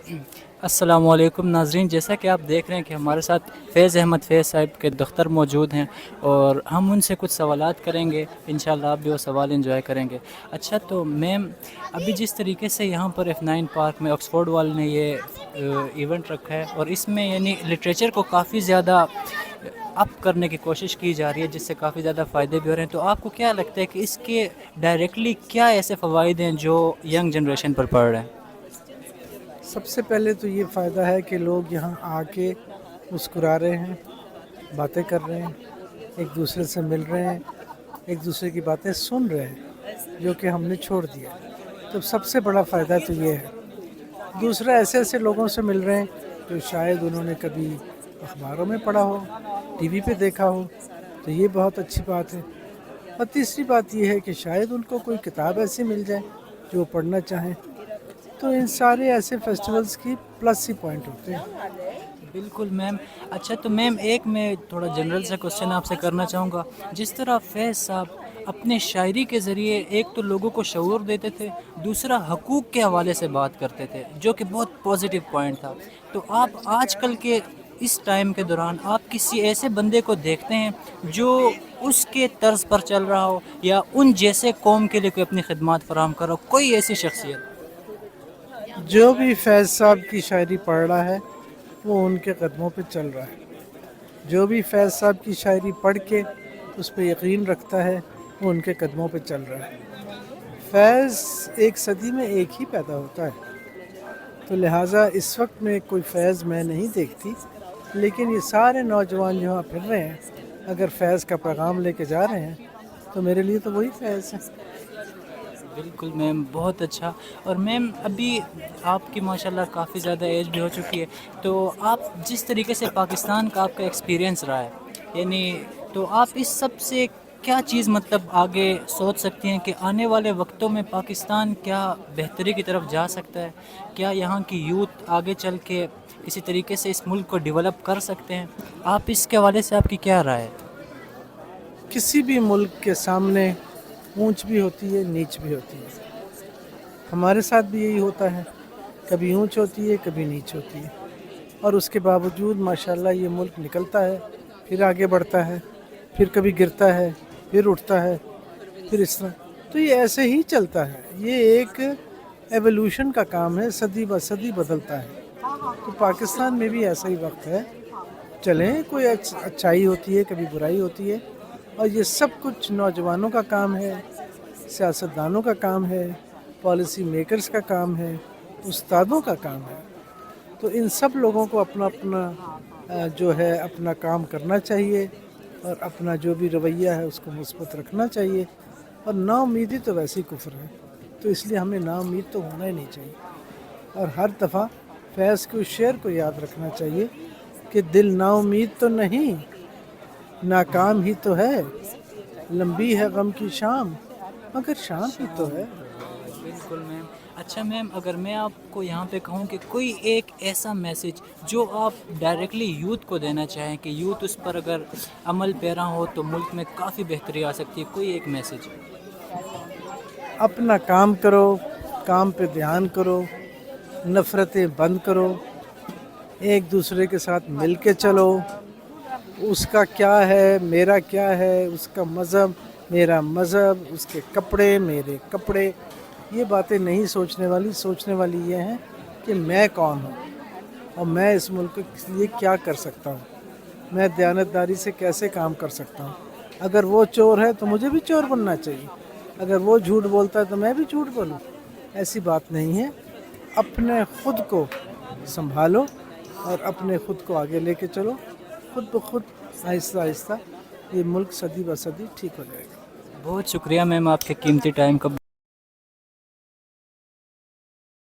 السلام علیکم ناظرین، جیسا کہ آپ دیکھ رہے ہیں کہ ہمارے ساتھ فیض احمد فیض صاحب کے دختر موجود ہیں اور ہم ان سے کچھ سوالات کریں گے، انشاءاللہ آپ بھی وہ سوال انجوائے کریں گے۔ اچھا تو میم، ابھی جس طریقے سے یہاں پر F9 پارک میں آکسفورڈ والے نے یہ ایونٹ رکھا ہے اور اس میں یعنی لٹریچر کو کافی زیادہ اپ کرنے کی کوشش کی جا رہی ہے، جس سے کافی زیادہ فائدے بھی ہو رہے ہیں، تو آپ کو کیا لگتا ہے کہ اس کے ڈائریکٹلی کیا ایسے فوائد ہیں جو ینگ جنریشن پر پڑ رہے ہیں؟ سب سے پہلے تو یہ فائدہ ہے کہ لوگ یہاں آ کے مسکرا رہے ہیں، باتیں کر رہے ہیں، ایک دوسرے سے مل رہے ہیں، ایک دوسرے کی باتیں سن رہے ہیں، جو کہ ہم نے چھوڑ دیا۔ تو سب سے بڑا فائدہ تو یہ ہے۔ دوسرا، ایسے ایسے لوگوں سے مل رہے ہیں جو شاید انہوں نے کبھی اخباروں میں پڑھا ہو، ٹی وی پہ دیکھا ہو، تو یہ بہت اچھی بات ہے۔ اور تیسری بات یہ ہے کہ شاید ان کو کوئی کتاب ایسی مل جائے جو وہ پڑھنا چاہیں۔ تو ان سارے ایسے فیسٹیولز کی پلس ہی پوائنٹ ہوتے ہیں۔ بالکل میم۔ اچھا تو میم، ایک میں تھوڑا جنرل سا کوشچن آپ سے کرنا چاہوں گا۔ جس طرح فیض صاحب اپنے شاعری کے ذریعے ایک تو لوگوں کو شعور دیتے تھے، دوسرا حقوق کے حوالے سے بات کرتے تھے، جو کہ بہت پازیٹیو پوائنٹ تھا، تو آپ آج کل کے اس ٹائم کے دوران آپ کسی ایسے بندے کو دیکھتے ہیں جو اس کے طرز پر چل رہا ہو یا ان جیسے قوم کے لیے کوئی اپنی خدمات فراہم کر رہا ہو، کوئی ایسی شخصیت؟ جو بھی فیض صاحب کی شاعری پڑھ رہا ہے وہ ان کے قدموں پہ چل رہا ہے۔ جو بھی فیض صاحب کی شاعری پڑھ کے اس پہ یقین رکھتا ہے وہ ان کے قدموں پہ چل رہا ہے۔ فیض ایک صدی میں ایک ہی پیدا ہوتا ہے، تو لہٰذا اس وقت میں کوئی فیض میں نہیں دیکھتی، لیکن یہ سارے نوجوان جو یہاں پھر رہے ہیں اگر فیض کا پیغام لے کے جا رہے ہیں تو میرے لیے تو وہی فیض ہے۔ بالکل میم، بہت اچھا۔ اور میم، ابھی آپ کی ماشاءاللہ کافی زیادہ ایج بھی ہو چکی ہے، تو آپ جس طریقے سے پاکستان کا آپ کا ایکسپیرینس رہا ہے، یعنی تو آپ اس سب سے کیا چیز مطلب آگے سوچ سکتی ہیں کہ آنے والے وقتوں میں پاکستان کیا بہتری کی طرف جا سکتا ہے؟ کیا یہاں کی یوتھ آگے چل کے کسی طریقے سے اس ملک کو ڈیولپ کر سکتے ہیں؟ آپ اس کے حوالے سے آپ کی کیا رائے ہے؟ کسی بھی ملک کے سامنے اونچ بھی ہوتی ہے، نیچ بھی ہوتی ہے۔ ہمارے ساتھ بھی یہی ہوتا ہے، کبھی اونچ ہوتی ہے، کبھی نیچ ہوتی ہے، اور اس کے باوجود ماشاءاللہ یہ ملک نکلتا ہے، پھر آگے بڑھتا ہے، پھر کبھی گرتا ہے، پھر اٹھتا ہے، پھر اس طرح۔ تو یہ ایسے ہی چلتا ہے، یہ ایک ایولیوشن کا کام ہے، صدی بہ صدی بدلتا ہے۔ تو پاکستان میں بھی ایسا ہی وقت ہے، چلیں، کوئی اچھائی ہوتی ہے، کبھی برائی ہوتی ہے، اور یہ سب کچھ نوجوانوں کا کام ہے، سیاستدانوں کا کام ہے، پالیسی میکرز کا کام ہے، استادوں کا کام ہے۔ تو ان سب لوگوں کو اپنا اپنا جو ہے اپنا کام کرنا چاہیے، اور اپنا جو بھی رویہ ہے اس کو مثبت رکھنا چاہیے۔ اور نا امیدی تو ویسے ہی کفر ہے، تو اس لیے ہمیں نا امید تو ہونا ہی نہیں چاہیے، اور ہر دفعہ فیض کے اس شعر کو یاد رکھنا چاہیے کہ دل نا امید تو نہیں، ناکام ہی تو ہے، لمبی ہے غم کی شام مگر شام ہی تو ہے۔ بالکل میم۔ اچھا میم، اگر میں آپ کو یہاں پہ کہوں کہ کوئی ایک ایسا میسج جو آپ ڈائریکٹلی یوتھ کو دینا چاہیں کہ یوتھ اس پر اگر عمل پیرا ہو تو ملک میں کافی بہتری آ سکتی ہے، کوئی ایک میسج؟ اپنا کام کرو، کام پہ دھیان کرو، نفرتیں بند کرو، ایک دوسرے کے ساتھ مل کے چلو۔ اس کا کیا ہے، میرا کیا ہے، اس کا مذہب، میرا مذہب، اس کے کپڑے، میرے کپڑے، یہ باتیں نہیں سوچنے والی یہ ہیں کہ میں کون ہوں اور میں اس ملک کے لیے کیا کر سکتا ہوں، میں دیانتداری سے کیسے کام کر سکتا ہوں۔ اگر وہ چور ہے تو مجھے بھی چور بننا چاہیے، اگر وہ جھوٹ بولتا ہے تو میں بھی جھوٹ بولوں۔ ایسی بات نہیں ہے، اپنے خود کو سنبھالو اور اپنے خود کو آگے لے کے چلو، خود بخود آہستہ آہستہ یہ ملک صدی بہ صدی ٹھیک ہو جائے گا۔ بہت شکریہ میم آپ کے قیمتی ٹائم کا